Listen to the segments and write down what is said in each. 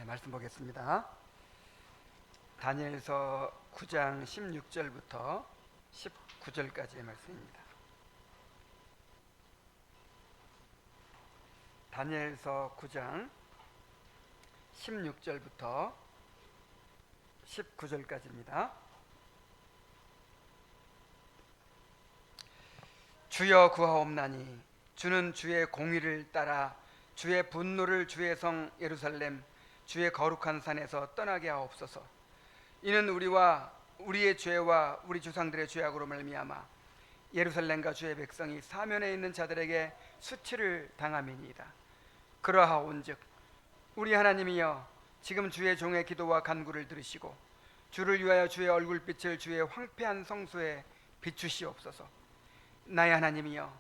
말씀 보겠습니다. 다니엘서 9장 16절부터 19절까지의 말씀입니다. 다니엘서 9장 16절부터 19절까지입니다. 주여 구하옵나니 주는 주의 공의를 따라 주의 분노를 주의 성 예루살렘 주의 거룩한 산에서 떠나게 하옵소서. 이는 우리와 우리의 죄와 우리 조상들의 죄악으로 말미암아 예루살렘과 주의 백성이 사면에 있는 자들에게 수치를 당함이니이다. 그러하온즉 우리 하나님이여 지금 주의 종의 기도와 간구를 들으시고 주를 위하여 주의 얼굴빛을 주의 황폐한 성소에 비추시옵소서. 나의 하나님이여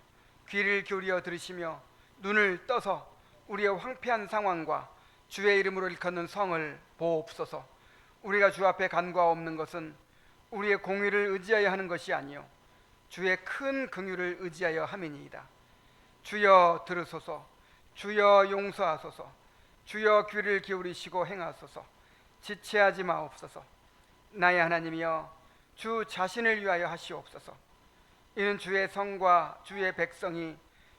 귀를 기울여 들으시며 눈을 떠서 우리의 황폐한 상황과 주의 이름으로 일컫는 성을 보옵소서. 우리가 주 앞에 간구하옵는 것은 우리의 공의를 의지하여 하는 것이 아니요 주의 큰 긍휼을 의지하여 함이니이다. 주여 들으소서. 주여 용서하소서. 주여 귀를 기울이시고 행하소서. 지체하지 마옵소서. 나의 하나님이여 주 자신을 위하여 하시옵소서. 이는 주의 성과 주의 백성이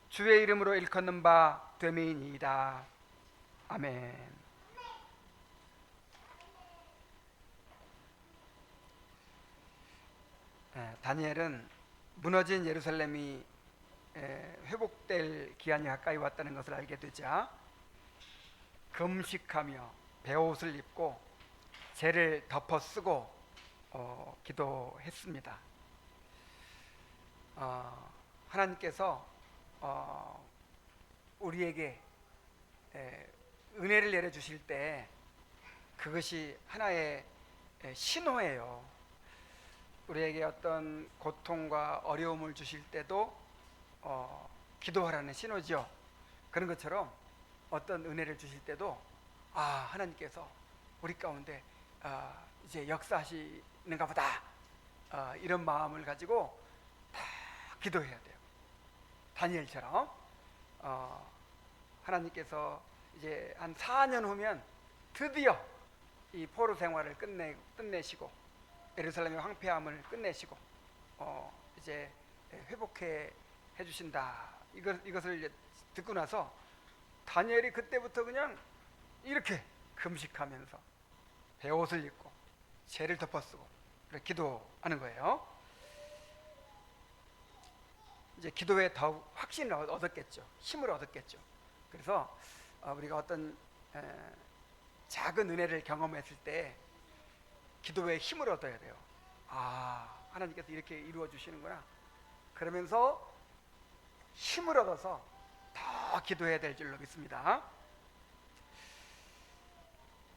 주의 이름으로 일컫는 바 됨이니이다. 아멘. 다니엘은 무너진 예루살렘이 회복될 기한이 가까이 왔다는 것을 알게 되자 금식하며 베옷을 입고 죄를 덮어 쓰고 기도했습니다. 하나님께서 우리에게 은혜를 내려주실 때 그것이 하나의 신호예요. 우리에게 어떤 고통과 어려움을 주실 때도 기도하라는 신호죠. 그런 것처럼 어떤 은혜를 주실 때도 하나님께서 우리 가운데 이제 역사하시는가 보다, 이런 마음을 가지고 다 기도해야 돼요. 다니엘처럼 하나님께서 이제 한 4년 후면 드디어 이 포로 생활을 끝내시고 예루살렘의 황폐함을 끝내시고 이제 회복해 주신다. 이것을 이제 듣고 나서 다니엘이 그때부터 그냥 이렇게 금식하면서 베옷을 입고 죄를 덮어쓰고 이렇게 기도하는 거예요. 이제 기도에 더욱 확신을 얻었겠죠. 힘을 얻었겠죠. 그래서 우리가 어떤 작은 은혜를 경험했을 때 기도에 힘을 얻어야 돼요. 하나님께서 이렇게 이루어 주시는구나. 그러면서 힘을 얻어서 더 기도해야 될 줄로 믿습니다.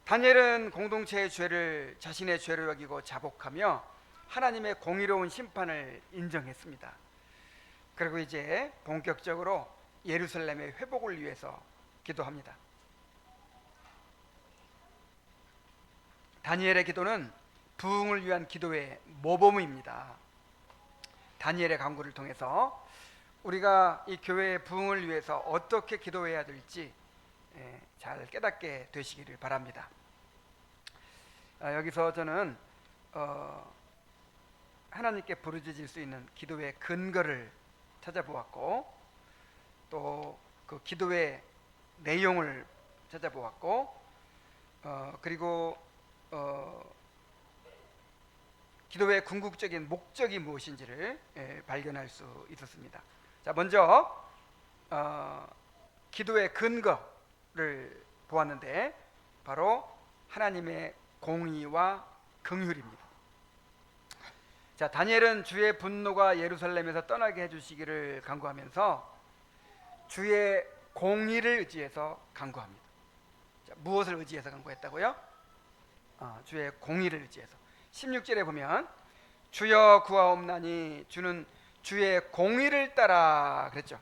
다니엘은 공동체의 죄를 자신의 죄로 여기고 자복하며 하나님의 공의로운 심판을 인정했습니다. 그리고 이제 본격적으로 예루살렘의 회복을 위해서 기도합니다. 다니엘의 기도는 부흥을 위한 기도의 모범입니다. 다니엘의 간구를 통해서 우리가 이 교회의 부흥을 위해서 어떻게 기도해야 될지 잘 깨닫게 되시기를 바랍니다. 여기서 저는 하나님께 부르짖을 수 있는 기도의 근거를 찾아보았고, 또 그 기도의 내용을 찾아보았고, 그리고 기도의 궁극적인 목적이 무엇인지를 발견할 수 있었습니다. 자, 먼저 기도의 근거를 보았는데 바로 하나님의 공의와 긍휼입니다. 자, 다니엘은 주의 분노가 예루살렘에서 떠나게 해주시기를 간구하면서 주의 공의를 의지해서 간구합니다. 자, 무엇을 의지해서 간구했다고요? 주의 공의를 의지해서. 16절에 보면 주여 구하옵나니 주는 주의 공의를 따라 그랬죠.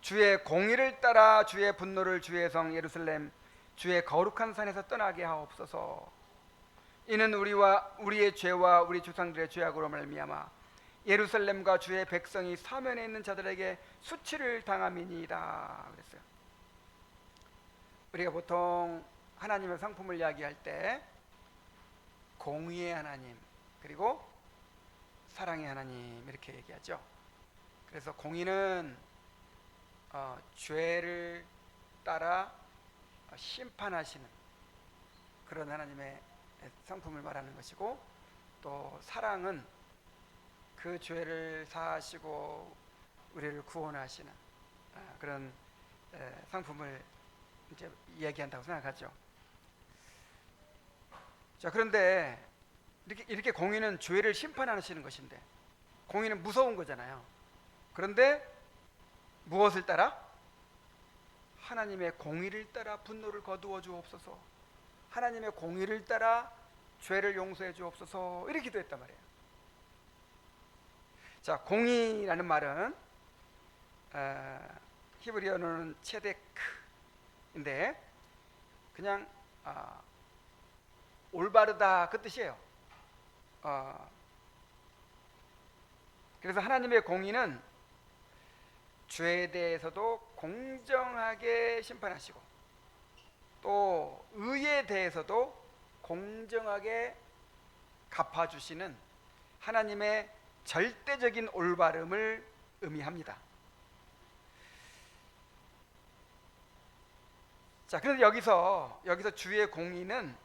주의 공의를 따라 주의 분노를 주의 성 예루살렘 주의 거룩한 산에서 떠나게 하옵소서. 이는 우리와 우리의 죄와 우리 조상들의 죄악으로 말미암아 예루살렘과 주의 백성이 사면에 있는 자들에게 수치를 당함이니이다 그랬어요. 우리가 보통 하나님의 성품을 이야기할 때 공의의 하나님 그리고 사랑의 하나님 이렇게 얘기하죠. 그래서 공의는 죄를 따라 심판하시는 그런 하나님의 성품을 말하는 것이고, 또 사랑은 그 죄를 사하시고 우리를 구원하시는 그런 성품을 이제 이야기한다고 생각하죠. 자, 그런데 이렇게 공의는 죄를 심판하시는 것인데, 공의는 무서운 거잖아요. 그런데 무엇을 따라? 하나님의 공의를 따라 분노를 거두어 주옵소서, 하나님의 공의를 따라 죄를 용서해 주옵소서, 이렇게 기도했단 말이에요. 자, 공의라는 말은 히브리어로는 체데크인데 그냥 올바르다 그 뜻이에요. 그래서 하나님의 공의는 죄에 대해서도 공정하게 심판하시고, 또 의에 대해서도 공정하게 갚아주시는 하나님의 절대적인 올바름을 의미합니다. 자, 그런데 여기서 주의 공의는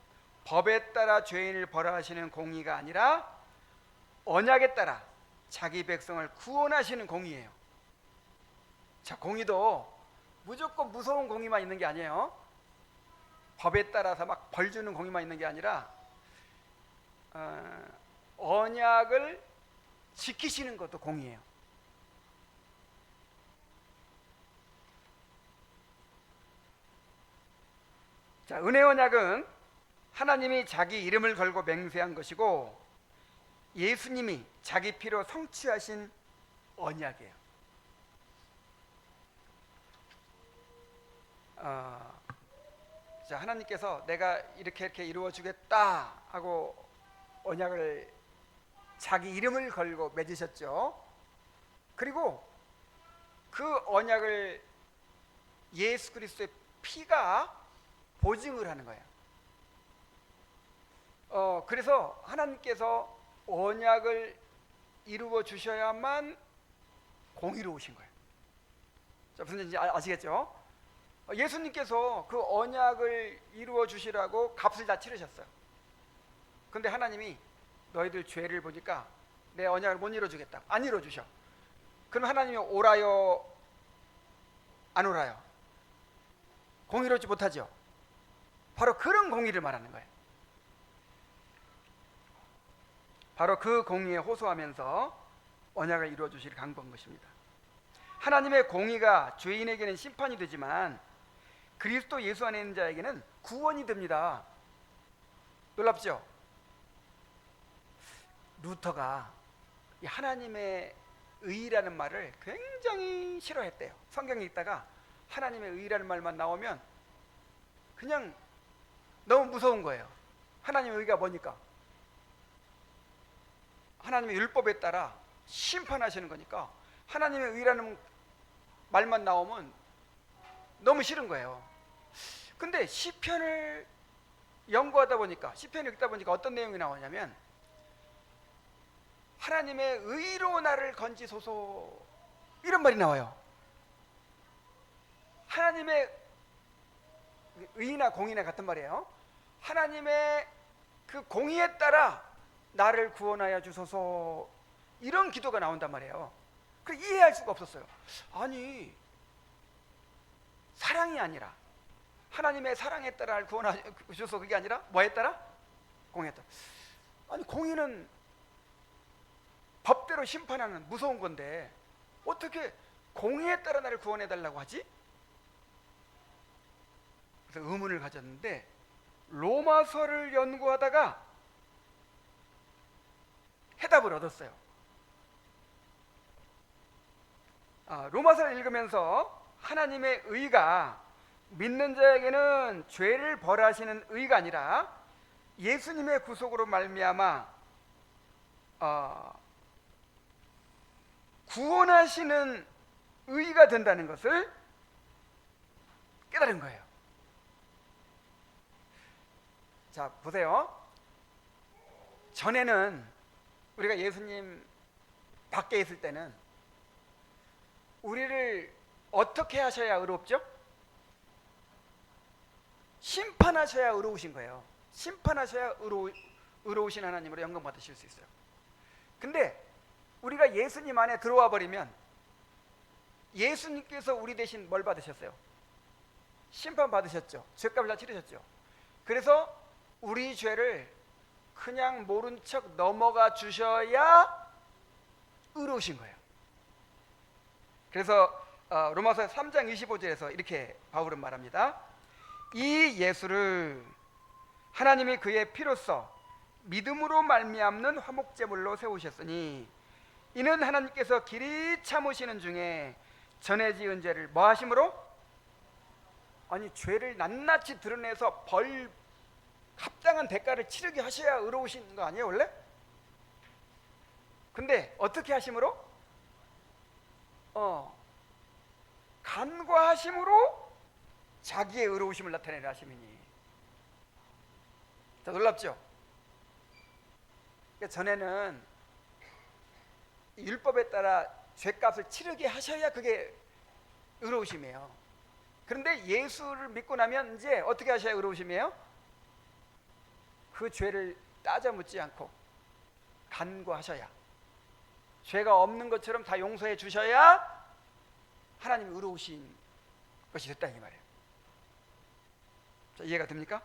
법에 따라 죄인을 벌하시는 공의가 아니라 언약에 따라 자기 백성을 구원하시는 공의예요. 자, 공의도 무조건 무서운 공의만 있는 게 아니에요. 법에 따라서 막 벌 주는 공의만 있는 게 아니라 언약을 지키시는 것도 공의예요. 자, 은혜 언약은 하나님이 자기 이름을 걸고 맹세한 것이고, 예수님이 자기 피로 성취하신 언약이에요. 자, 하나님께서 내가 이렇게 이루어 주겠다 하고 언약을 자기 이름을 걸고 맺으셨죠. 그리고 그 언약을 예수 그리스도의 피가 보증을 하는 거예요. 그래서 하나님께서 언약을 이루어 주셔야만 공의로우신 거예요. 자, 무슨 얘기인지 아시겠죠? 예수님께서 그 언약을 이루어 주시라고 값을 다 치르셨어요. 근데 하나님이 너희들 죄를 보니까 내 언약을 못 이루어주겠다, 안 이루어주셔. 그럼 하나님이 오라요, 안 오라요? 공의롭지 못하죠. 바로 그런 공의를 말하는 거예요. 바로 그 공의에 호소하면서 언약을 이루어 주실 강구한 것입니다. 하나님의 공의가 죄인에게는 심판이 되지만 그리스도 예수 안에 있는 자에게는 구원이 됩니다. 놀랍죠? 루터가 이 하나님의 의라는 말을 굉장히 싫어했대요. 성경에 있다가 하나님의 의라는 말만 나오면 그냥 너무 무서운 거예요. 하나님의 의가 뭐니까? 하나님의 율법에 따라 심판하시는 거니까 하나님의 의라는 말만 나오면 너무 싫은 거예요. 근데 시편을 연구하다 보니까, 시편을 읽다 보니까 어떤 내용이 나오냐면, 하나님의 의로 나를 건지소서, 이런 말이 나와요. 하나님의 의나 공의나 같은 말이에요. 하나님의 그 공의에 따라 나를 구원하여 주소서, 이런 기도가 나온단 말이에요. 그 이해할 수가 없었어요. 아니, 사랑이 아니라 하나님의 사랑에 따라 나를 구원하여 주소서, 그게 아니라 뭐에 따라? 공의에 따라. 아니, 공의는 법대로 심판하는 무서운 건데 어떻게 공의에 따라 나를 구원해 달라고 하지? 그래서 의문을 가졌는데 로마서를 연구하다가 해답을 얻었어요. 로마서를 읽으면서 하나님의 의가 믿는 자에게는 죄를 벌하시는 의가 아니라 예수님의 구속으로 말미암아 구원하시는 의가 된다는 것을 깨달은 거예요. 자, 보세요. 전에는 우리가 예수님 밖에 있을 때는 우리를 어떻게 하셔야 의롭죠? 심판하셔야 의로우신 거예요. 심판하셔야 의로우신 하나님으로 영광 받으실 수 있어요. 근데 우리가 예수님 안에 들어와 버리면 예수님께서 우리 대신 뭘 받으셨어요? 심판 받으셨죠. 죄값을 다 치르셨죠. 그래서 우리 죄를 그냥 모른 척 넘어가 주셔야 의로우신 거예요. 그래서 로마서 3장 25절에서 이렇게 바울은 말합니다. 이 예수를 하나님이 그의 피로써 믿음으로 말미암는 화목제물로 세우셨으니 이는 하나님께서 길이 참으시는 중에 전에 지은 죄를 뭐 하심으로? 아니, 죄를 낱낱이 드러내서 합당한 대가를 치르게 하셔야 의로우신 거 아니에요 원래? 근데 어떻게 하심으로? 간과하심으로 자기의 의로우심을 나타내려 하심이니. 자, 놀랍죠? 그러니까 전에는 율법에 따라 죄값을 치르게 하셔야 그게 의로우심이에요. 그런데 예수를 믿고 나면 이제 어떻게 하셔야 의로우심이에요? 그 죄를 따져 묻지 않고 간구하셔야, 죄가 없는 것처럼 다 용서해 주셔야 하나님이 의로우신 것이 됐다 이 말이에요. 자, 이해가 됩니까?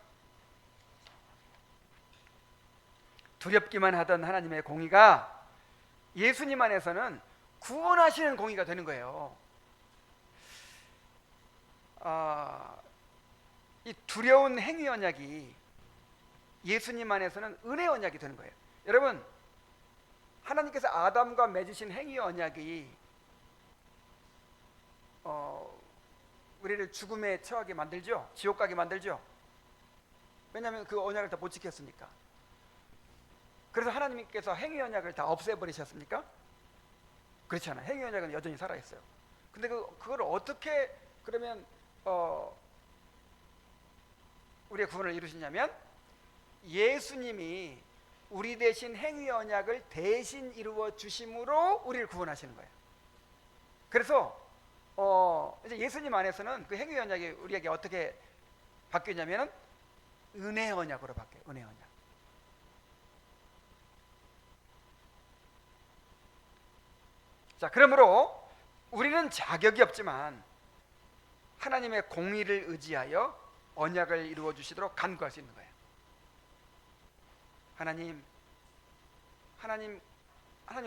두렵기만 하던 하나님의 공의가 예수님 안에서는 구원하시는 공의가 되는 거예요. 이 두려운 행위 언약이 예수님 안에서는 은혜 언약이 되는 거예요. 여러분, 하나님께서 아담과 맺으신 행위 언약이 우리를 죽음에 처하게 만들죠. 지옥 가게 만들죠. 왜냐하면 그 언약을 다 못 지켰으니까. 그래서 하나님께서 행위 언약을 다 없애버리셨습니까? 그렇지 않아요. 행위 언약은 여전히 살아있어요. 근데 그걸 어떻게 그러면 우리의 구원을 이루시냐면 예수님이 우리 대신 행위 언약을 대신 이루어 주심으로 우리를 구원하시는 거예요. 그래서 이제 예수님 안에서는 그 행위 언약이 우리에게 어떻게 바뀌었냐면 은혜 언약으로 바뀌어요. 은혜 언약. 자, 그러므로 우리는 자격이 없지만 하나님의 공의를 의지하여 언약을 이루어 주시도록 간구할 수 있는 거예요. 하나님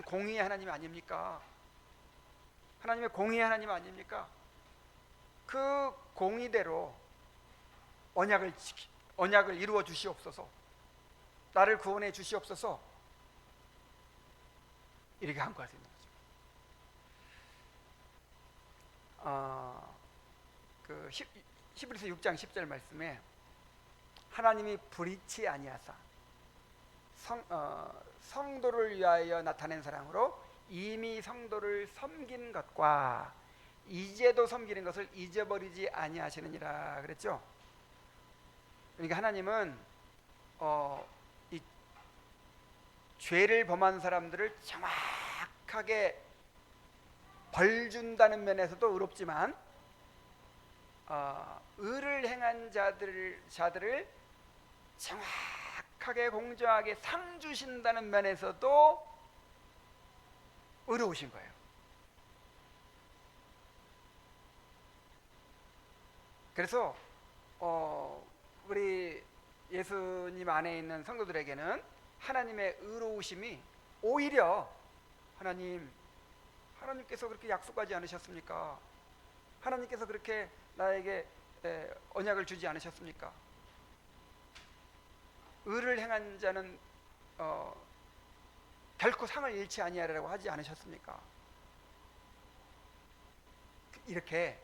공의의 하나님 아닙니까? 하나님의 공의의 하나님 아닙니까? 그 공의대로 언약을 이루어 주시옵소서. 나를 구원해 주시옵소서. 이렇게 간구할 수 있는 거죠. 히브리서 6장 10절 말씀에 하나님이 불의치 아니하사 성도를 위하여 나타낸 사랑으로 이미 성도를 섬긴 것과 이제도 섬기는 것을 잊어버리지 아니하시느니라 그랬죠. 그러니까 하나님은 이 죄를 범한 사람들을 정확하게 벌 준다는 면에서도 의롭지만 의를 행한 자들을 정확하게 공정하게 상 주신다는 면에서도 의로우신 거예요. 그래서 우리 예수님 안에 있는 성도들에게는 하나님의 의로우심이 오히려 하나님께서 그렇게 약속하지 않으셨습니까? 하나님께서 그렇게 나에게 언약을 주지 않으셨습니까? 의를 행한 자는 결코 상을 잃지 아니하리라고 하지 않으셨습니까? 이렇게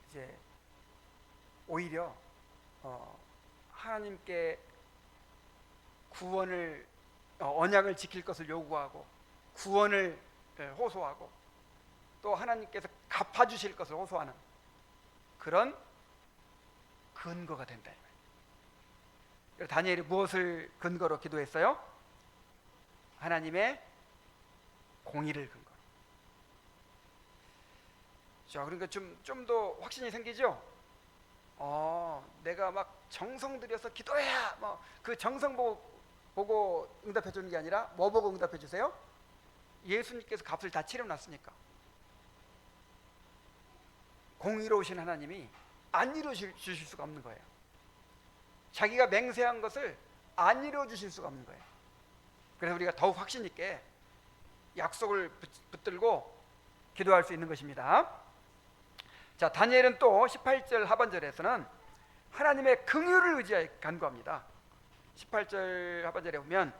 이제 오히려 하나님께 구원을 언약을 지킬 것을 요구하고 구원을 호소하고 또 하나님께서 갚아주실 것을 호소하는 그런 근거가 된다. 다니엘이 무엇을 근거로 기도했어요? 하나님의 공의를 근거로. 자, 그러니까 좀 더 확신이 생기죠? 내가 막 정성 들여서 기도해야 뭐 그 정성 보고 응답해 주는 게 아니라 뭐 보고 응답해 주세요? 예수님께서 값을 다 치러놨으니까. 공의로우신 하나님이 안 이루어 주실 수가 없는 거예요. 자기가 맹세한 것을 안 이루어 주실 수가 없는 거예요. 그래서 우리가 더욱 확신 있게 약속을 붙들고 기도할 수 있는 것입니다. 자, 다니엘은 또 18절 하반절에서는 하나님의 긍휼을 의지하여 간구합니다. 18절 하반절에 보면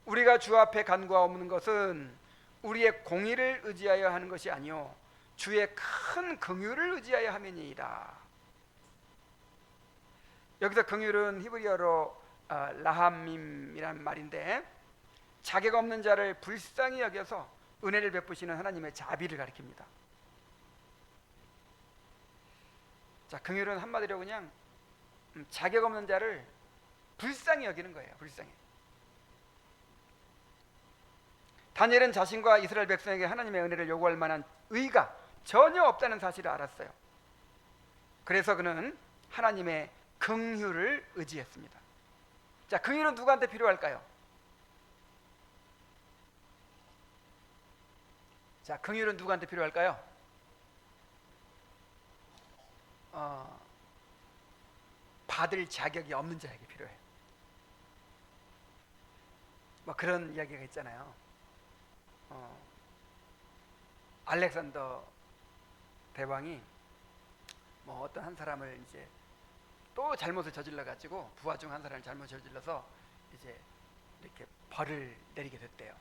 우리가 주 앞에 간구하옵는 것은 우리의 공의를 의지하여 하는 것이 아니요 주의 큰 긍휼을 의지하여 함이니이다. 여기서 긍휼은 히브리어로 라함임이란 말인데 자격 없는 자를 불쌍히 여겨서 은혜를 베푸시는 하나님의 자비를 가리킵니다. 자, 긍휼은 한마디로 그냥 자격 없는 자를 불쌍히 여기는 거예요. 불쌍히. 다니엘은 자신과 이스라엘 백성에게 하나님의 은혜를 요구할 만한 의가 전혀 없다는 사실을 알았어요. 그래서 그는 하나님의 긍휼을 의지했습니다. 자, 긍휼은 누구한테 필요할까요? 자, 긍휼은 누구한테 필요할까요? 받을 자격이 없는 자에게 필요해요. 뭐 그런 이야기가 있잖아요. 알렉산더 대왕이 뭐 어떤 한 사람을 이제 또 잘못을 저질러 가지고 부하 중 한 사람을 잘못 저질러서 이제 이렇게 벌을 내리게 됐대요.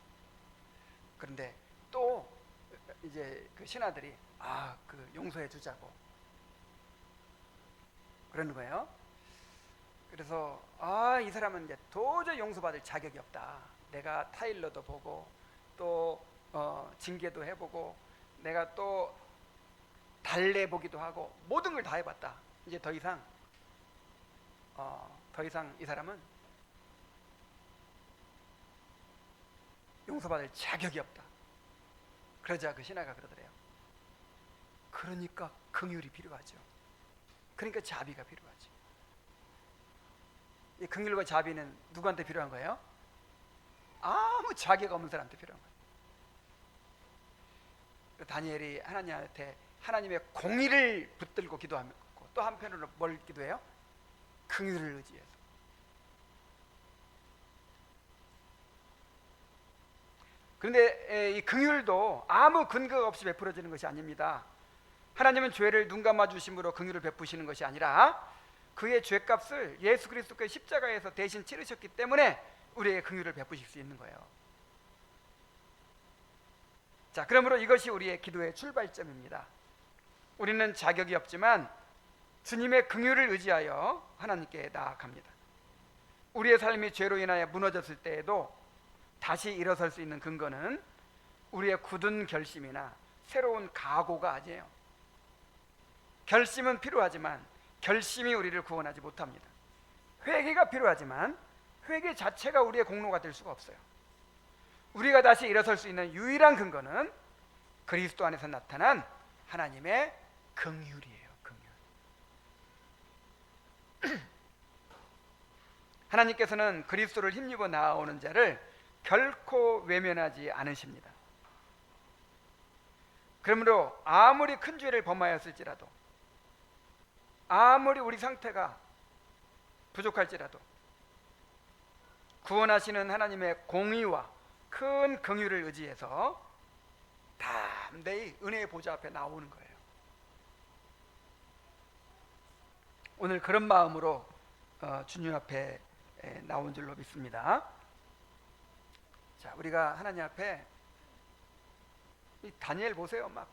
그런데 또 이제 그 신하들이 그 용서해 주자고 그러는 거예요. 그래서 이 사람은 이제 도저히 용서받을 자격이 없다. 내가 타일러도 보고 또 징계도 해보고 내가 또 달래보기도 하고 모든 걸 다 해봤다. 이제 더 이상 이 사람은 용서받을 자격이 없다. 그러자 그 신하가 그러더래요. 그러니까 긍휼이 필요하죠. 그러니까 자비가 필요하죠. 이 긍휼과 자비는 누구한테 필요한 거예요? 아무 자격 없는 사람한테 필요한 거예요. 다니엘이 하나님한테 하나님의 공의를 붙들고 기도하고 또 한편으로 뭘 기도해요? 긍휼을 의지해서. 그런데 이 긍휼도 아무 근거가 없이 베풀어지는 것이 아닙니다. 하나님은 죄를 눈 감아 주심으로 긍휼을 베푸시는 것이 아니라 그의 죄값을 예수 그리스도의 십자가에서 대신 치르셨기 때문에 우리의 긍휼을 베푸실 수 있는 거예요. 자, 그러므로 이것이 우리의 기도의 출발점입니다. 우리는 자격이 없지만 주님의 긍휼을 의지하여 하나님께 나아갑니다. 우리의 삶이 죄로 인하여 무너졌을 때에도 다시 일어설 수 있는 근거는 우리의 굳은 결심이나 새로운 각오가 아니에요. 결심은 필요하지만 결심이 우리를 구원하지 못합니다. 회개가 필요하지만 회개 자체가 우리의 공로가 될 수가 없어요. 우리가 다시 일어설 수 있는 유일한 근거는 그리스도 안에서 나타난 하나님의 긍휼이에요. 긍휼. 하나님께서는 그리스도를 힘입어 나아오는 자를 결코 외면하지 않으십니다. 그러므로 아무리 큰 죄를 범하였을지라도 아무리 우리 상태가 부족할지라도 구원하시는 하나님의 공의와 큰 긍휼을 의지해서 담대히 은혜의 보좌 앞에 나오는 거예요. 오늘 그런 마음으로 주님 앞에 나온 줄로 믿습니다. 자, 우리가 하나님 앞에 이 다니엘 보세요. 막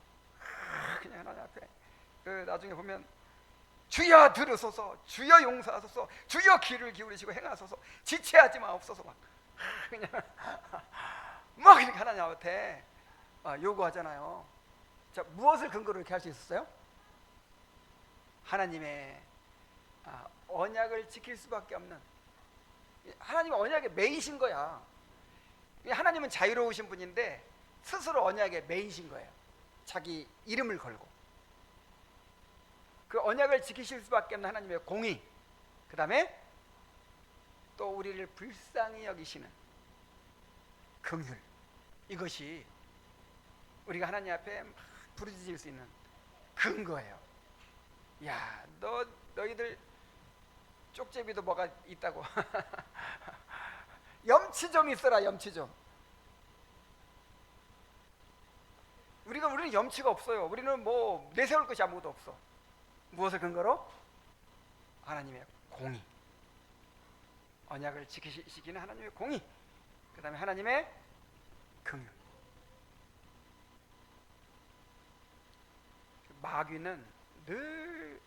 그냥 하나님 앞에 나중에 보면 주여 들으소서, 주여 용서하소서, 주여 귀를 기울이시고 행하소서, 지체하지 마옵소서 막 그냥 막 이렇게 하나님 앞에 요구하잖아요. 자, 무엇을 근거로 이렇게 할 수 있었어요? 하나님의 언약을 지킬 수밖에 없는 하나님은 언약에 매이신 거야. 하나님은 자유로우신 분인데 스스로 언약에 매이신 거예요. 자기 이름을 걸고 그 언약을 지키실 수밖에 없는 하나님의 공의, 그 다음에 또 우리를 불쌍히 여기시는 긍휼, 이것이 우리가 하나님 앞에 막 부르짖을 수 있는 근거예요. 야, 너희들 쪽제비도 뭐가 있다고 염치 좀 있어라, 염치 좀. 우리는 염치가 없어요. 우리는 뭐 내세울 것이 아무것도 없어. 무엇을 근거로? 하나님의 공의, 언약을 지키시기는 하나님의 공의, 그 다음에 하나님의 긍휼. 마귀는 늘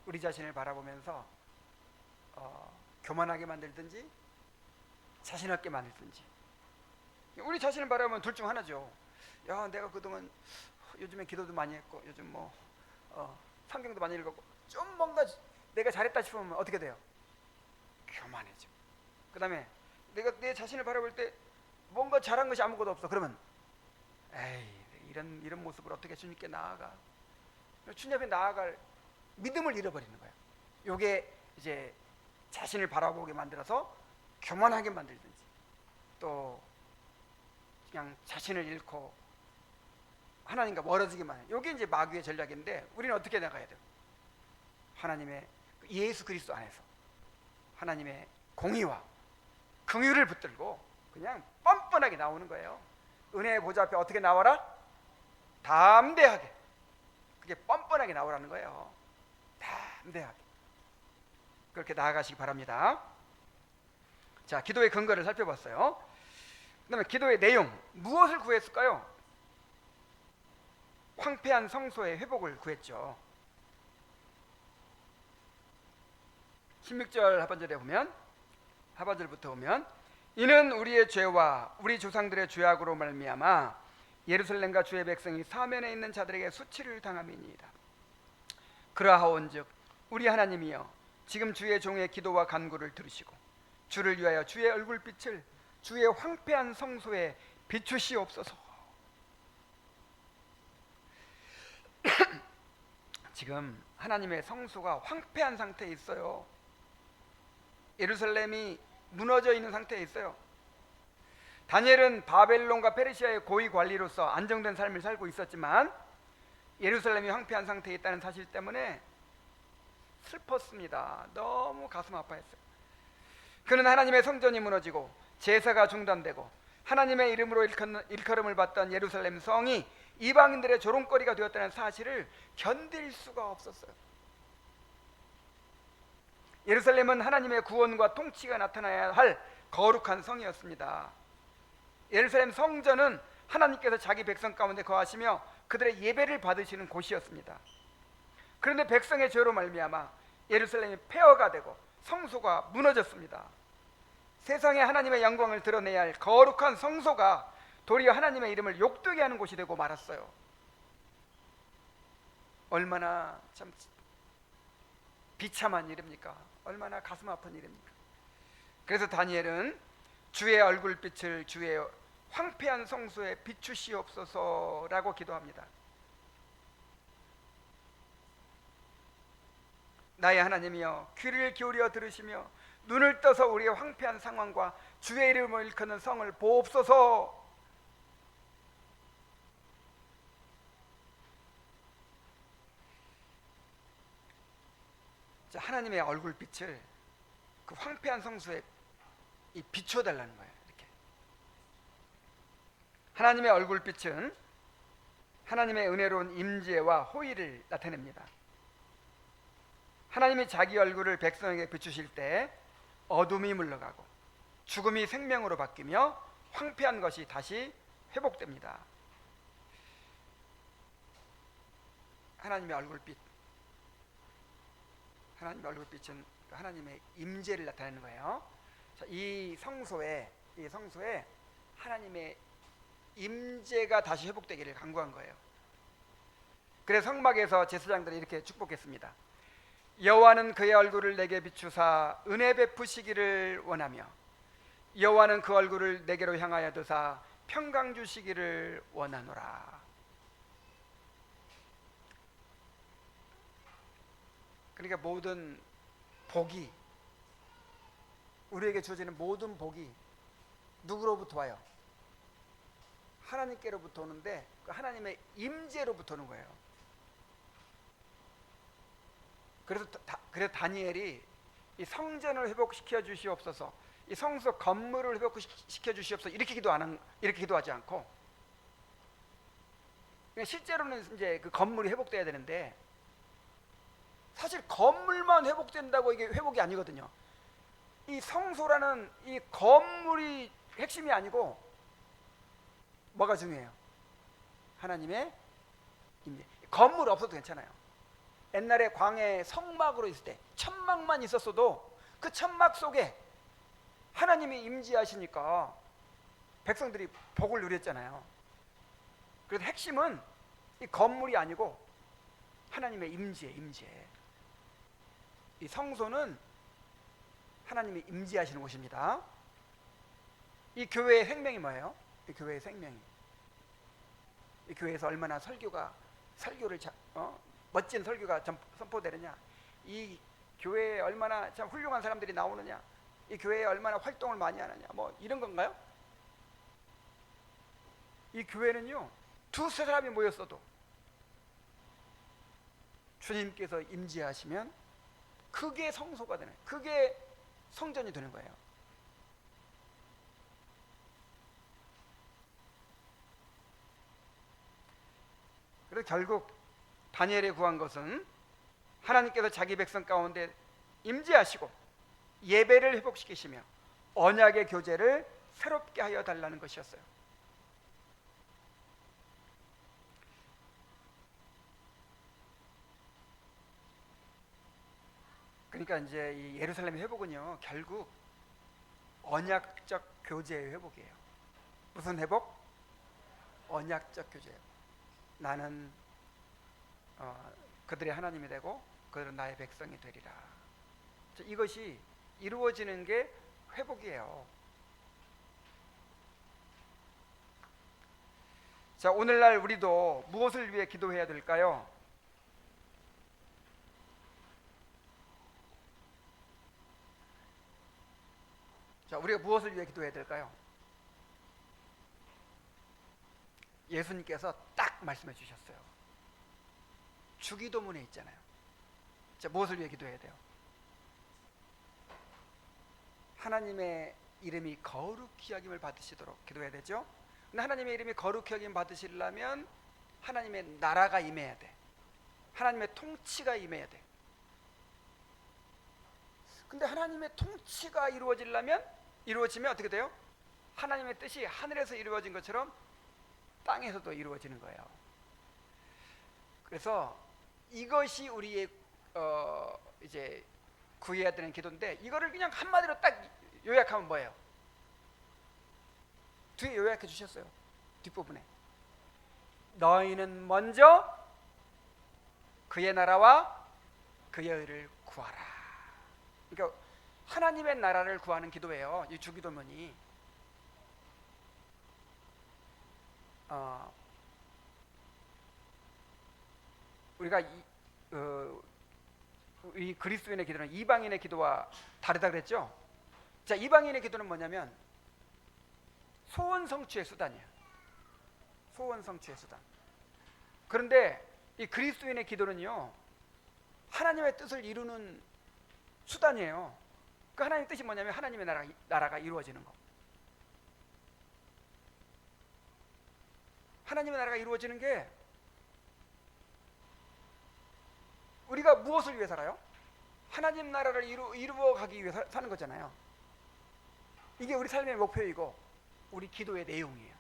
우리 자신을 바라보면서 교만하게 만들든지 자신 없게 만들든지, 우리 자신을 바라보면 둘 중 하나죠. 야, 내가 그동안 요즘에 기도도 많이 했고 요즘 뭐 성경도 많이 읽었고 좀 뭔가 내가 잘했다 싶으면 어떻게 돼요? 교만해져. 그 다음에 내가 내 자신을 바라볼 때 뭔가 잘한 것이 아무것도 없어. 그러면 에이, 이런 모습을 어떻게 주님께 나아가? 주님 앞에 나아갈 믿음을 잃어버리는 거예요. 요게 이제 자신을 바라보게 만들어서 교만하게 만들든지, 또 그냥 자신을 잃고 하나님과 멀어지기만 해요. 요게 이제 마귀의 전략인데, 우리는 어떻게 나가야 돼요? 하나님의 예수 그리스도 안에서 하나님의 공의와 긍휼을 붙들고 그냥 뻔뻔하게 나오는 거예요. 은혜의 보좌 앞에 어떻게 나와라? 담대하게. 그게 뻔뻔하게 나오라는 거예요. 담대하게. 그렇게 나아가시기 바랍니다. 자, 기도의 근거를 살펴봤어요. 그 다음에 기도의 내용, 무엇을 구했을까요? 황폐한 성소의 회복을 구했죠. 16절 하반절에 보면, 하반절부터 보면, 이는 우리의 죄와 우리 조상들의 죄악으로 말미암아 예루살렘과 주의 백성이 사면에 있는 자들에게 수치를 당함이니이다. 그러하온즉 우리 하나님이여, 지금 주의 종의 기도와 간구를 들으시고 주를 위하여 주의 얼굴빛을 주의 황폐한 성소에 비추시옵소서. 지금 하나님의 성소가 황폐한 상태에 있어요. 예루살렘이 무너져 있는 상태에 있어요. 다니엘은 바벨론과 페르시아의 고위 관리로서 안정된 삶을 살고 있었지만 예루살렘이 황폐한 상태에 있다는 사실 때문에 슬펐습니다. 너무 가슴 아파했어요. 그는 하나님의 성전이 무너지고 제사가 중단되고 하나님의 이름으로 일컬음을 받던 예루살렘 성이 이방인들의 조롱거리가 되었다는 사실을 견딜 수가 없었어요. 예루살렘은 하나님의 구원과 통치가 나타나야 할 거룩한 성이었습니다. 예루살렘 성전은 하나님께서 자기 백성 가운데 거하시며 그들의 예배를 받으시는 곳이었습니다. 그런데 백성의 죄로 말미암아 예루살렘이 폐허가 되고 성소가 무너졌습니다. 세상에 하나님의 영광을 드러내야 할 거룩한 성소가 도리어 하나님의 이름을 욕되게 하는 곳이 되고 말았어요. 얼마나 참 비참한 일입니까? 얼마나 가슴 아픈 일입니까? 그래서 다니엘은 주의 얼굴빛을 주의 황폐한 성소에 비추시옵소서라고 기도합니다. 나의 하나님이여, 귀를 기울여 들으시며 눈을 떠서 우리의 황폐한 상황과 주의 이름을 일컫는 성을 보옵소서. 하나님의 얼굴빛을 그 황폐한 성소에 비춰달라는 거예요. 이렇게 하나님의 얼굴빛은 하나님의 은혜로운 임재와 호의를 나타냅니다. 하나님이 자기 얼굴을 백성에게 비추실 때 어둠이 물러가고 죽음이 생명으로 바뀌며 황폐한 것이 다시 회복됩니다. 하나님의 얼굴빛, 하나님의 얼굴빛은 하나님의 임재를 나타내는 거예요. 이 성소에 하나님의 임재가 다시 회복되기를 간구한 거예요. 그래서 성막에서 제사장들이 이렇게 축복했습니다. 여호와는 그의 얼굴을 내게 비추사 은혜 베푸시기를 원하며 여호와는 그 얼굴을 내게로 향하여 드사 평강 주시기를 원하노라. 그러니까 모든 복이, 우리에게 주어지는 모든 복이 누구로부터 와요? 하나님께로부터 오는데 그 하나님의 임재로부터 오는 거예요. 그래서 다니엘이 이 성전을 회복시켜 주시옵소서, 이 성소 건물을 회복시켜 주시옵소서 이렇게 기도하지 않고, 실제로는 이제 그 건물이 회복돼야 되는데 사실 건물만 회복된다고 이게 회복이 아니거든요. 이 성소라는 이 건물이 핵심이 아니고 뭐가 중요해요? 하나님의 임재. 건물 없어도 괜찮아요. 옛날에 광야에 성막으로 있을 때 천막만 있었어도 그 천막 속에 하나님이 임재하시니까 백성들이 복을 누렸잖아요. 그래서 핵심은 이 건물이 아니고 하나님의 임재. 이 성소는 하나님이 임재하시는 곳입니다. 이 교회의 생명이 뭐예요? 이 교회의 생명이, 이 교회에서 얼마나 설교를 멋진 설교가 선포되느냐, 이 교회에 얼마나 참 훌륭한 사람들이 나오느냐, 이 교회에 얼마나 활동을 많이 하느냐, 뭐 이런 건가요? 이 교회는요, 두세 사람이 모였어도 주님께서 임재하시면 그게 성소가 되는, 그게 성전이 되는 거예요. 그래서 결국 다니엘이 구한 것은 하나님께서 자기 백성 가운데 임재하시고 예배를 회복시키시며 언약의 교제를 새롭게 하여 달라는 것이었어요. 그러니까 이제 이 예루살렘의 회복은요, 결국 언약적 교제의 회복이에요. 무슨 회복? 언약적 교제예요. 나는 그들의 하나님이 되고 그들은 나의 백성이 되리라. 이것이 이루어지는 게 회복이에요. 자, 오늘날 우리도 무엇을 위해 기도해야 될까요? 자, 우리가 무엇을 위해 기도해야 될까요? 예수님께서 딱 말씀해 주셨어요. 주기도문에 있잖아요. 자, 무엇을 위해 기도해야 돼요? 하나님의 이름이 거룩히 여김을 받으시도록 기도해야 되죠. 근데 하나님의 이름이 거룩히 여김 받으시려면 하나님의 나라가 임해야 돼. 하나님의 통치가 임해야 돼. 근데 하나님의 통치가 이루어지면 어떻게 돼요? 하나님의 뜻이 하늘에서 이루어진 것처럼 땅에서도 이루어지는 거예요. 그래서 이것이 우리의 이제 구해야 되는 기도인데, 이거를 그냥 한마디로 딱 요약하면 뭐예요? 뒤에 요약해 주셨어요. 뒷부분에 너희는 먼저 그의 나라와 그의 의를 구하라. 그러니까 하나님의 나라를 구하는 기도예요, 이 주기도문이. 우리가 이 그리스도인의 기도는 이방인의 기도와 다르다 그랬죠. 자, 이방인의 기도는 뭐냐면 소원 성취의 수단이에요. 소원 성취의 수단. 그런데 이 그리스도인의 기도는요, 하나님의 뜻을 이루는 수단이에요. 그 하나님의 뜻이 뭐냐면 하나님의 나라가 이루어지는 거. 하나님의 나라가 이루어지는 게, 우리가 무엇을 위해 살아요? 하나님 나라를 이루어 가기 위해 사는 거잖아요. 이게 우리 삶의 목표이고 우리 기도의 내용이에요.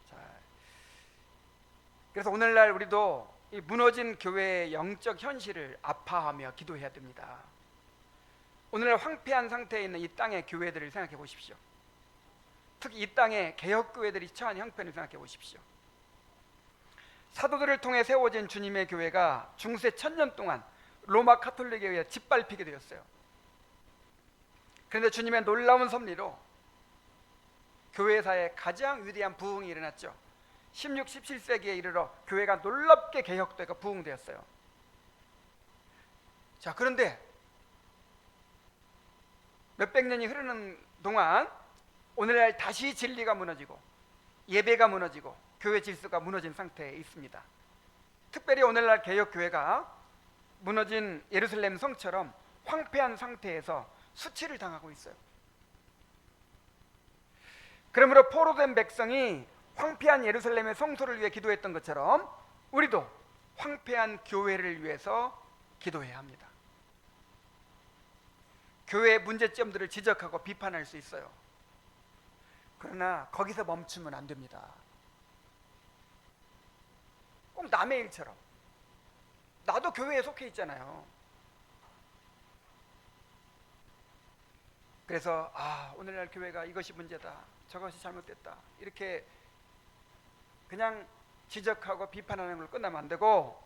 자, 그래서 오늘날 우리도 이 무너진 교회의 영적 현실을 아파하며 기도해야 됩니다. 오늘날 황폐한 상태에 있는 이 땅의 교회들을 생각해 보십시오. 특히 이 땅의 개혁교회들이 처한 형편을 생각해 보십시오. 사도들을 통해 세워진 주님의 교회가 중세 1000년 동안 로마 카톨릭에 의해 짓밟히게 되었어요. 그런데 주님의 놀라운 섭리로 교회사에 가장 위대한 부흥이 일어났죠. 16, 17세기에 이르러 교회가 놀랍게 개혁되고 부흥되었어요. 자, 그런데 몇백 년이 흐르는 동안 오늘날 다시 진리가 무너지고 예배가 무너지고 교회 질서가 무너진 상태에 있습니다. 특별히 오늘날 개혁교회가 무너진 예루살렘 성처럼 황폐한 상태에서 수치를 당하고 있어요. 그러므로 포로된 백성이 황폐한 예루살렘의 성소를 위해 기도했던 것처럼 우리도 황폐한 교회를 위해서 기도해야 합니다. 교회의 문제점들을 지적하고 비판할 수 있어요. 그러나 거기서 멈추면 안 됩니다. 꼭 남의 일처럼. 나도 교회에 속해 있잖아요. 그래서 오늘날 교회가 이것이 문제다, 저것이 잘못됐다, 이렇게 그냥 지적하고 비판하는 걸 끝나면 안 되고,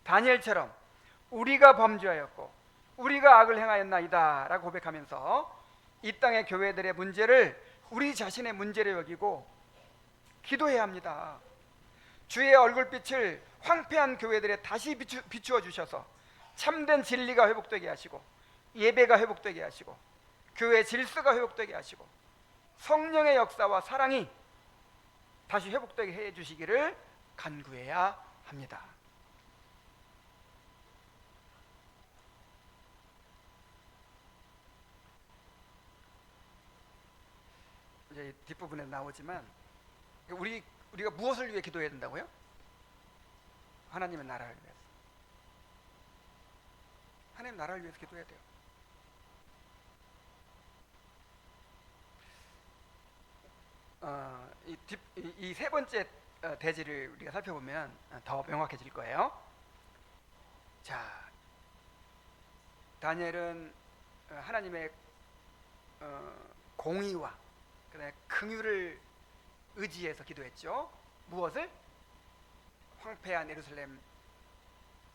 다니엘처럼 우리가 범죄하였고 우리가 악을 행하였나이다 라고 고백하면서 이 땅의 교회들의 문제를 우리 자신의 문제로 여기고 기도해야 합니다. 주의 얼굴빛을 황폐한 교회들에 다시 비추어 주셔서 참된 진리가 회복되게 하시고 예배가 회복되게 하시고 교회 질서가 회복되게 하시고 성령의 역사와 사랑이 다시 회복되게 해 주시기를 간구해야 합니다. 이제 뒷부분에 나오지만 우리가 무엇을 위해 기도해야 된다고요? 하나님의 나라를 위해서. 하나님 나라를 위해서 기도해야 돼요. 이 세 번째 대지를 우리가 살펴보면 더 명확해질 거예요. 자, 다니엘은 하나님의 공의와 그다음에 긍휼을 의지해서 기도했죠. 무엇을? 황폐한 예루살렘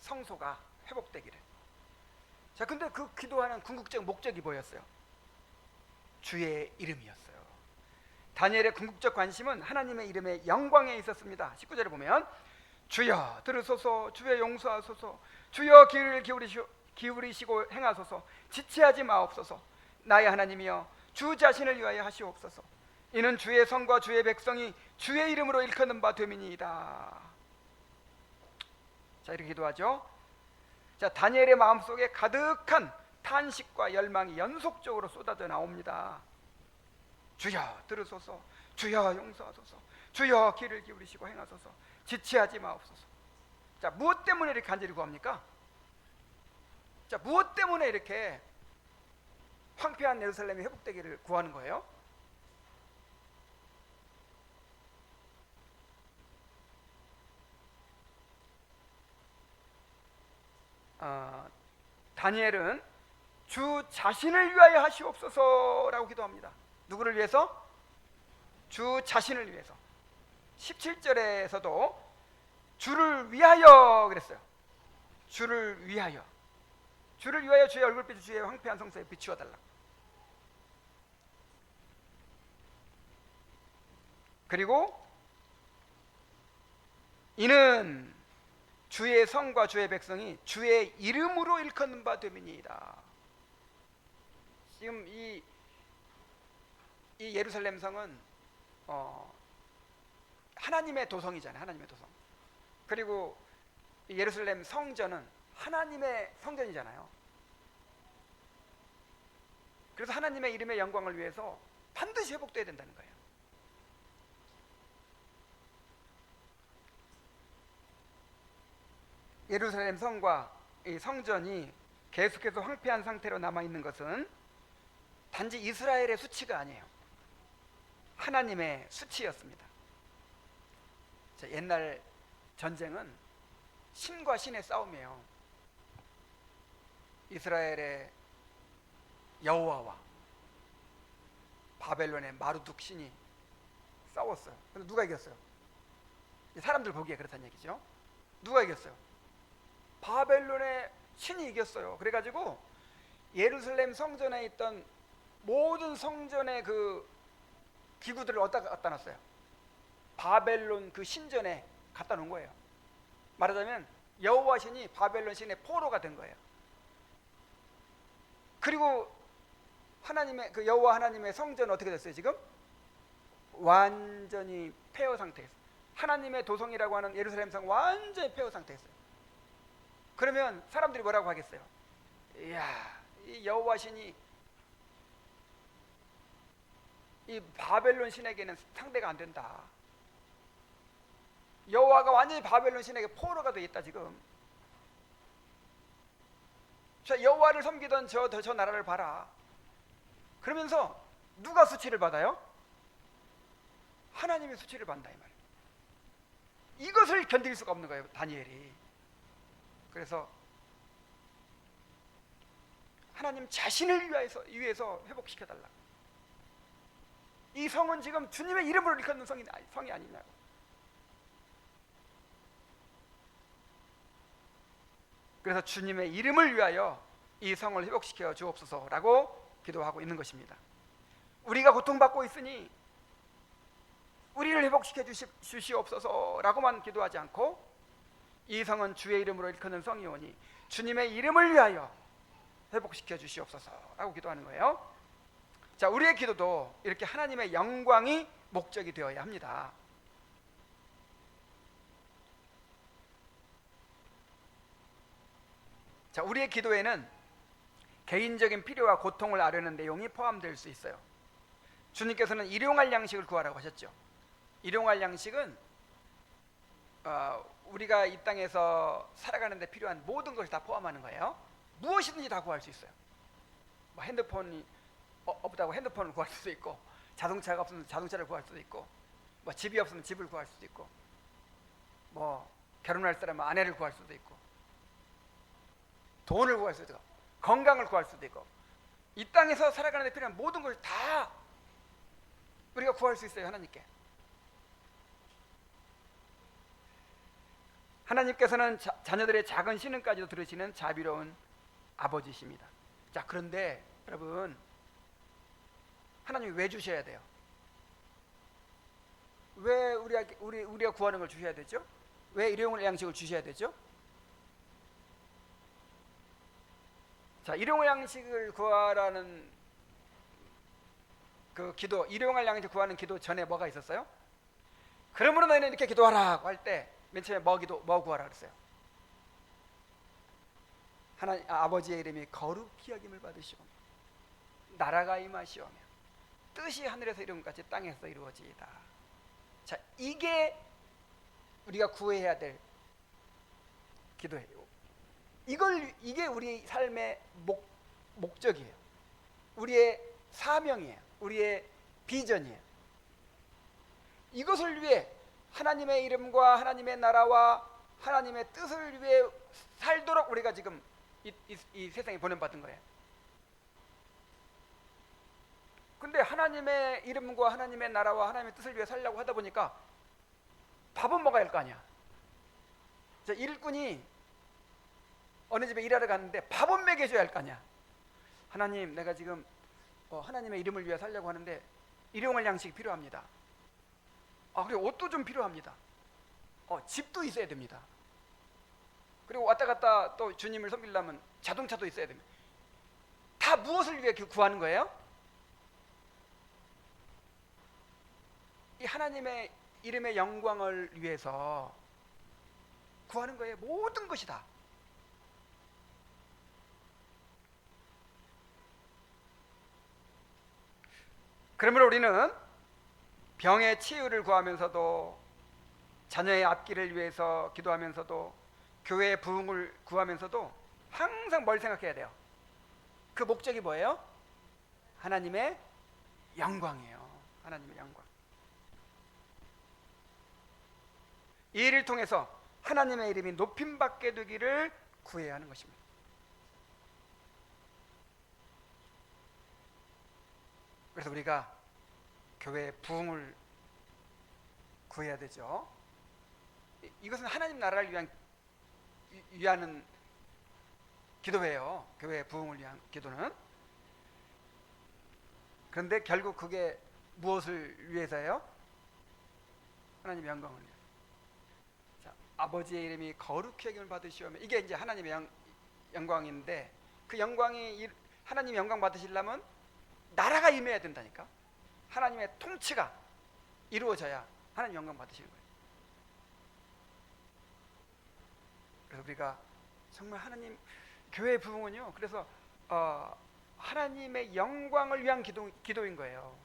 성소가 회복되기를. 자, 근데 그 기도하는 궁극적 목적이 뭐였어요? 주의 이름이었어요. 다니엘의 궁극적 관심은 하나님의 이름의 영광에 있었습니다. 19절에 보면 주여 들으소서, 주여 용서하소서, 주여 귀를 기울이시고 행하소서, 지체하지 마옵소서. 나의 하나님이여 주 자신을 위하여 하시옵소서. 이는 주의 성과 주의 백성이 주의 이름으로 일컫는 바 됨이니이다. 자, 이렇게 기도하죠. 자, 다니엘의 마음속에 가득한 탄식과 열망이 연속적으로 쏟아져 나옵니다. 주여 들으소서, 주여 용서하소서, 주여 귀를 기울이시고 행하소서, 지체하지 마옵소서. 자, 무엇 때문에 이렇게 간절히 구합니까? 자, 무엇 때문에 이렇게 황폐한 예루살렘이 회복되기를 구하는 거예요? 다니엘은 주 자신을 위하여 하시옵소서라고 기도합니다. 누구를 위해서? 주 자신을 위해서. 17절에서도 주를 위하여 그랬어요. 주를 위하여. 주를 위하여 주의 얼굴빛을 주의 황폐한 성소에 비추어 달라. 그리고 이는 주의 성과 주의 백성이 주의 이름으로 일컫는 바 됨이니이다. 지금 이 예루살렘 성은 하나님의 도성이잖아요. 하나님의 도성. 그리고 이 예루살렘 성전은 하나님의 성전이잖아요. 그래서 하나님의 이름의 영광을 위해서 반드시 회복돼야 된다는 거예요. 예루살렘 성과 이 성전이 계속해서 황폐한 상태로 남아있는 것은 단지 이스라엘의 수치가 아니에요. 하나님의 수치였습니다. 자, 옛날 전쟁은 신과 신의 싸움이에요. 이스라엘의 여호와와 바벨론의 마르둑 신이 싸웠어요. 그래서 누가 이겼어요? 사람들 보기에 그렇다는 얘기죠. 누가 이겼어요? 바벨론의 신이 이겼어요. 그래가지고 예루살렘 성전에 있던 모든 성전의 그 기구들을 어디다 갖다 놨어요? 바벨론 그 신전에 갖다 놓은 거예요. 말하자면 여호와 신이 바벨론 신의 포로가 된 거예요. 그리고 하나님의 그 여호와 하나님의 성전은 어떻게 됐어요? 지금 완전히 폐허 상태에서, 하나님의 도성이라고 하는 예루살렘 성 완전히 폐허 상태였어요. 그러면 사람들이 뭐라고 하겠어요? 이야, 이 여호와 신이 이 바벨론 신에게는 상대가 안 된다. 여호와가 완전히 바벨론 신에게 포로가 되어 있다 지금. 자, 여호와를 섬기던 저 나라를 봐라. 그러면서 누가 수치를 받아요? 하나님의 수치를 받는다 이 말이에요. 이것을 견딜 수가 없는 거예요, 다니엘이. 그래서 하나님 자신을 위해서 회복시켜달라. 이 성은 지금 주님의 이름으로 일컫는 성이 아니냐고. 그래서 주님의 이름을 위하여 이 성을 회복시켜 주옵소서라고 기도하고 있는 것입니다. 우리가 고통받고 있으니 우리를 회복시켜 주시옵소서라고만 기도하지 않고, 이 성은 주의 이름으로 일컫는 성이오니 주님의 이름을 위하여 회복시켜 주시옵소서라고 기도하는 거예요. 자, 우리의 기도도 이렇게 하나님의 영광이 목적이 되어야 합니다. 자, 우리의 기도에는 개인적인 필요와 고통을 아뢰는 내용이 포함될 수 있어요. 주님께서는 일용할 양식을 구하라고 하셨죠. 일용할 양식은 우리가 이 땅에서 살아가는 데 필요한 모든 것을 다 포함하는 거예요. 무엇이든지 다 구할 수 있어요. 뭐 핸드폰이 없다고 핸드폰을 구할 수도 있고, 자동차가 없으면 자동차를 구할 수도 있고, 뭐 집이 없으면 집을 구할 수도 있고, 뭐 결혼할 사람은 아내를 구할 수도 있고, 돈을 구할 수도 있고, 건강을 구할 수도 있고, 이 땅에서 살아가는 데 필요한 모든 것을 다 우리가 구할 수 있어요, 하나님께. 하나님께서는 자녀들의 작은 신음까지도 들으시는 자비로운 아버지십니다. 자, 그런데 여러분, 하나님이 왜 주셔야 돼요? 왜 우리가 구하는 걸 주셔야 되죠? 왜 일용할 양식을 주셔야 되죠? 자, 일용할 양식을 구하라는 그 기도, 일용할 양식 구하는 기도 전에 뭐가 있었어요? 그러므로 너희는 이렇게 기도하라고 할 때 맨 처음에 뭐 구하라 그랬어요? 아버지의 이름이 거룩히 여김을 받으시오며 나라가 임하시오며 뜻이 하늘에서 이룬 것 같이 땅에서 이루어지이다. 자, 이게 우리가 구해야 될 기도예요. 이게 우리 삶의 목적이에요. 우리의 사명이에요. 우리의 비전이에요. 이것을 위해 하나님의 이름과 하나님의 나라와 하나님의 뜻을 위해 살도록 우리가 지금 이 세상에 보낸받은 거예요. 근데 하나님의 이름과 하나님의 나라와 하나님의 뜻을 위해 살려고 하다 보니까 밥은 먹어야 할 거 아니야. 자, 일꾼이 어느 집에 일하러 갔는데 밥은 먹여줘야 할 거 아니야. 하나님, 내가 지금 하나님의 이름을 위해 살려고 하는데 일용할 양식이 필요합니다. 그리고 옷도 좀 필요합니다. 집도 있어야 됩니다. 그리고 왔다 갔다 또 주님을 섬기려면 자동차도 있어야 됩니다. 다 무엇을 위해 구하는 거예요? 이 하나님의 이름의 영광을 위해서 구하는 거예요. 모든 것이 다. 그러므로 우리는 병의 치유를 구하면서도, 자녀의 앞길을 위해서 기도하면서도, 교회의 부흥을 구하면서도 항상 뭘 생각해야 돼요? 그 목적이 뭐예요? 하나님의 영광이에요. 하나님의 영광. 이 일을 통해서 하나님의 이름이 높임받게 되기를 구해야 하는 것입니다. 그래서 우리가 교회의 부흥을 구해야 되죠. 이것은 하나님 나라를 위하는 기도예요. 교회의 부흥을 위한 기도는. 그런데 결국 그게 무엇을 위해서예요? 하나님의 영광을 위해서. 자, 아버지의 이름이 거룩히 여김을 받으시오며, 이게 이제 하나님의 영광인데, 그 영광이 하나님의 영광 받으시려면 나라가 임해야 된다니까. 하나님의 통치가 이루어져야 하나님 영광 받으시는 거예요. 그래서 우리가 정말 하나님 교회의 부흥은요, 그래서 하나님의 영광을 위한 기도인 거예요.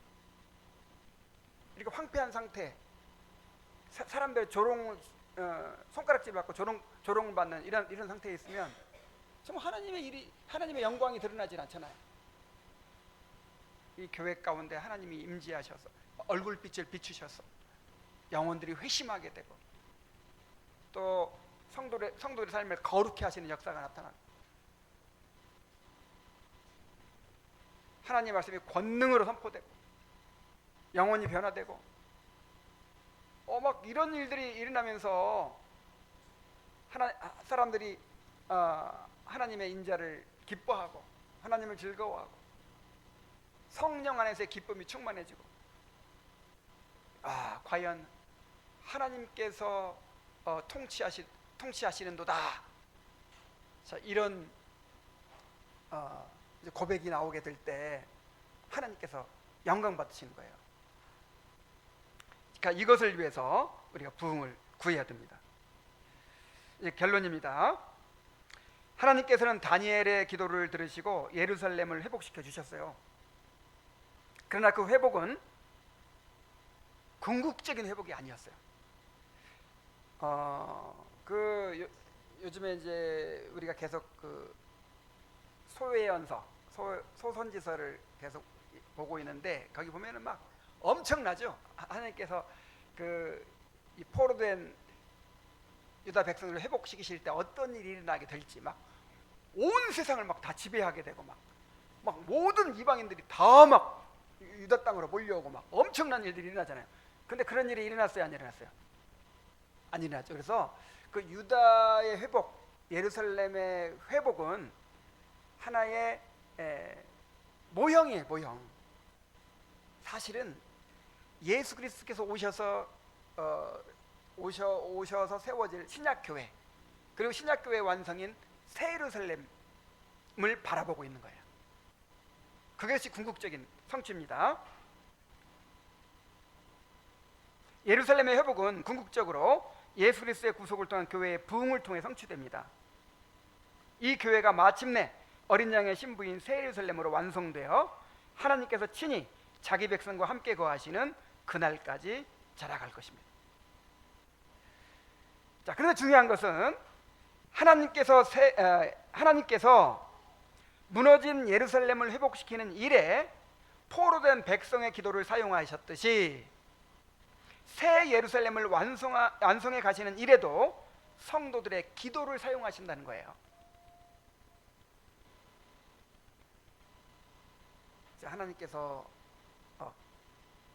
이렇게 황폐한 상태, 사람들 손가락질 받고 조롱을 받는 이런 상태에 있으면 정말 하나님의 영광이 드러나질 않잖아요. 이 교회 가운데 하나님이 임재하셔서 얼굴빛을 비추셔서 영혼들이 회심하게 되고, 또 성도의 삶을 거룩히 하시는 역사가 나타납니다. 하나님의 말씀이 권능으로 선포되고 영혼이 변화되고, 막 이런 일들이 일어나면서 사람들이 하나님의 인자를 기뻐하고 하나님을 즐거워하고 성령 안에서의 기쁨이 충만해지고, 과연 하나님께서 통치하시는도다. 자, 이런 이제 고백이 나오게 될 때 하나님께서 영광 받으시는 거예요. 그러니까 이것을 위해서 우리가 부흥을 구해야 됩니다. 이제 결론입니다. 하나님께서는 다니엘의 기도를 들으시고 예루살렘을 회복시켜 주셨어요. 그러나 그 회복은 궁극적인 회복이 아니었어요. 요즘에 이제 우리가 계속 그 소외연서, 소선지서를 계속 보고 있는데, 거기 보면은 막 엄청나죠. 하나님께서 이 포로된 유다 백성들을 회복시키실 때 어떤 일이 일어나게 될지, 막 온 세상을 막 다 지배하게 되고, 막 모든 이방인들이 다 막 유다 땅으로 몰려오고 막 엄청난 일들이 일어나잖아요. 근데 그런 일이 일어났어요, 안 일어났어요? 안 일어났죠. 그래서 그 유다의 회복, 예루살렘의 회복은 하나의 모형이에요, 모형. 사실은 예수 그리스도께서 오셔서 세워질 신약교회, 그리고 신약교회의 완성인 새 예루살렘을 바라보고 있는 거예요. 그것이 궁극적인 성취입니다. 예루살렘의 회복은 궁극적으로 예수 그리스도의 구속을 통한 교회의 부흥을 통해 성취됩니다. 이 교회가 마침내 어린 양의 신부인 새 예루살렘으로 완성되어 하나님께서 친히 자기 백성과 함께 거하시는 그날까지 자라갈 것입니다. 자, 그런데 중요한 것은 하나님께서 무너진 예루살렘을 회복시키는 일에 포로된 백성의 기도를 사용하셨듯이 새 예루살렘을 완성해 가시는 일에도 성도들의 기도를 사용하신다는 거예요. 자, 하나님께서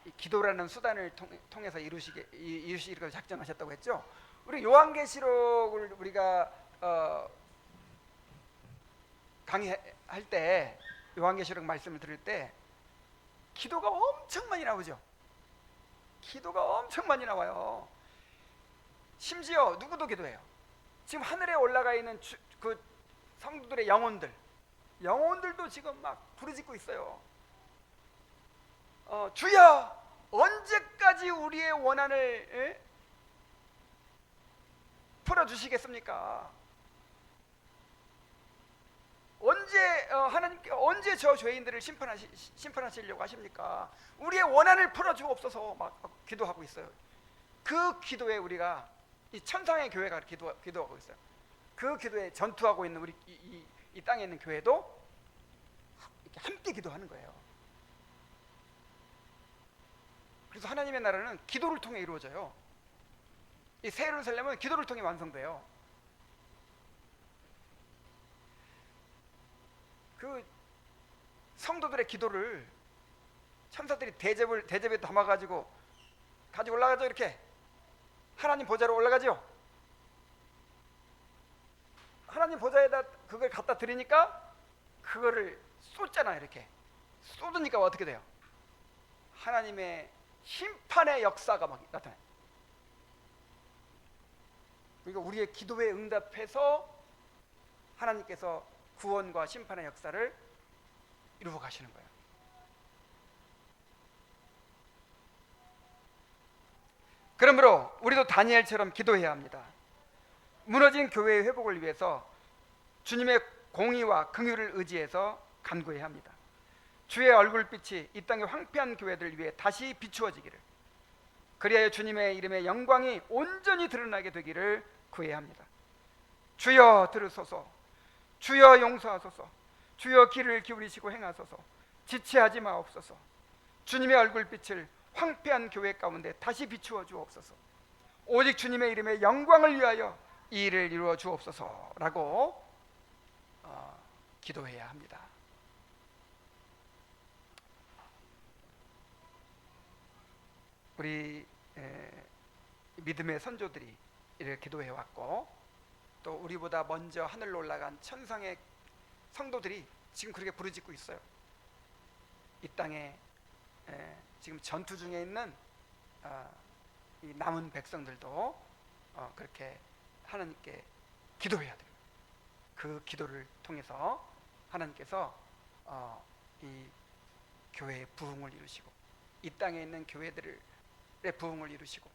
이 기도라는 수단을 통해서 이루시기를 작정하셨다고 했죠. 우리 요한계시록을 우리가 강의할 때, 요한계시록 말씀을 들을 때 기도가 엄청 많이 나오죠. 기도가 엄청 많이 나와요. 심지어 누구도 기도해요. 지금 하늘에 올라가 있는 그 성도들의 영혼들도 지금 막 부르짖고 있어요. 주여, 언제까지 우리의 원한을 풀어주시겠습니까? 하나님께 언제 저 죄인들을 심판하시려고 하십니까? 우리의 원한을 풀어주옵소서 막 기도하고 있어요. 그 기도에 우리가 이 천상의 교회가 기도하고 있어요. 그 기도에 전투하고 있는 우리 이 땅에 있는 교회도 이렇게 함께 기도하는 거예요. 그래서 하나님의 나라는 기도를 통해 이루어져요. 이 새 예루살렘은 기도를 통해 완성돼요. 그 성도들의 기도를 천사들이 대접에 담아가지고 올라가죠. 이렇게 하나님 보좌로 올라가죠. 하나님 보좌에다 그걸 갖다 드리니까 그거를 쏟잖아요. 이렇게 쏟으니까 어떻게 돼요? 하나님의 심판의 역사가 막 나타나요. 그러니까 우리의 기도에 응답해서 하나님께서 구원과 심판의 역사를 이루어 가시는 거예요. 그러므로 우리도 다니엘처럼 기도해야 합니다. 무너진 교회의 회복을 위해서 주님의 공의와 긍휼을 의지해서 간구해야 합니다. 주의 얼굴빛이 이 땅의 황폐한 교회들을 위해 다시 비추어지기를, 그리하여 주님의 이름의 영광이 온전히 드러나게 되기를 구해야 합니다. 주여 들으소서, 주여 용서하소서, 주여 귀를 기울이시고 행하소서, 지체하지 마옵소서. 주님의 얼굴빛을 황폐한 교회 가운데 다시 비추어 주옵소서. 오직 주님의 이름의 영광을 위하여 이 일을 이루어 주옵소서라고 기도해야 합니다. 우리 믿음의 선조들이 이렇게 기도해 왔고, 또 우리보다 먼저 하늘로 올라간 천상의 성도들이 지금 그렇게 부르짖고 있어요. 이 땅에 지금 전투 중에 있는 이 남은 백성들도 그렇게 하나님께 기도해야 돼요. 그 기도를 통해서 하나님께서 이 교회의 부흥을 이루시고, 이 땅에 있는 교회들의 부흥을 이루시고,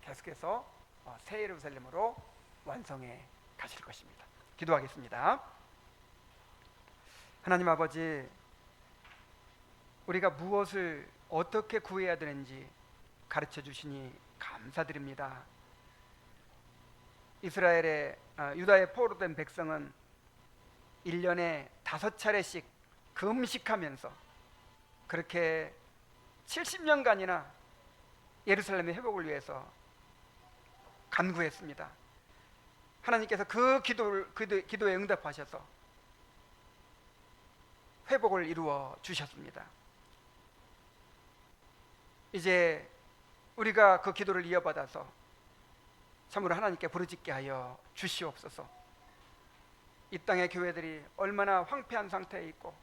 계속해서 새 예루살렘으로 완성해 가실 것입니다. 기도하겠습니다. 하나님 아버지, 우리가 무엇을 어떻게 구해야 되는지 가르쳐 주시니 감사드립니다. 이스라엘의 유다의 포로된 백성은 1년에 5차례씩 금식하면서 그렇게 70년간이나 예루살렘의 회복을 위해서 간구했습니다. 하나님께서 그 기도에 응답하셔서 회복을 이루어 주셨습니다. 이제 우리가 그 기도를 이어받아서 참으로 하나님께 부르짖게 하여 주시옵소서. 이 땅의 교회들이 얼마나 황폐한 상태에 있고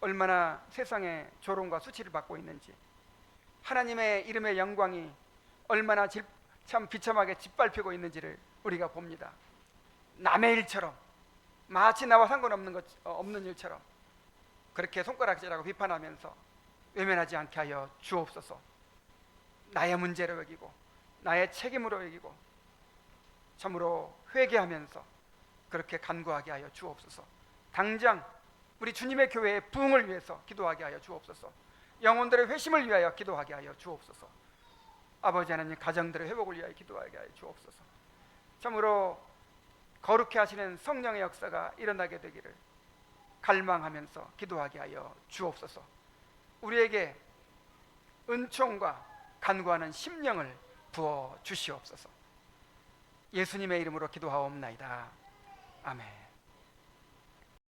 얼마나 세상의 조롱과 수치를 받고 있는지, 하나님의 이름의 영광이 얼마나 참 비참하게 짓밟히고 있는지를 우리가 봅니다. 남의 일처럼, 마치 나와 상관없는 없는 일처럼 그렇게 손가락질하고 비판하면서 외면하지 않게 하여 주옵소서. 나의 문제로 여기고 나의 책임으로 여기고 참으로 회개하면서 그렇게 간구하게 하여 주옵소서. 당장 우리 주님의 교회의 부흥을 위해서 기도하게 하여 주옵소서. 영혼들의 회심을 위하여 기도하게 하여 주옵소서. 아버지 하나님, 가정들의 회복을 위하여 기도하게 하여 주옵소서. 참으로 거룩해 하시는 성령의 역사가 일어나게 되기를 갈망하면서 기도하게 하여 주옵소서. 우리에게 은총과 간구하는 심령을 부어 주시옵소서. 예수님의 이름으로 기도하옵나이다. 아멘.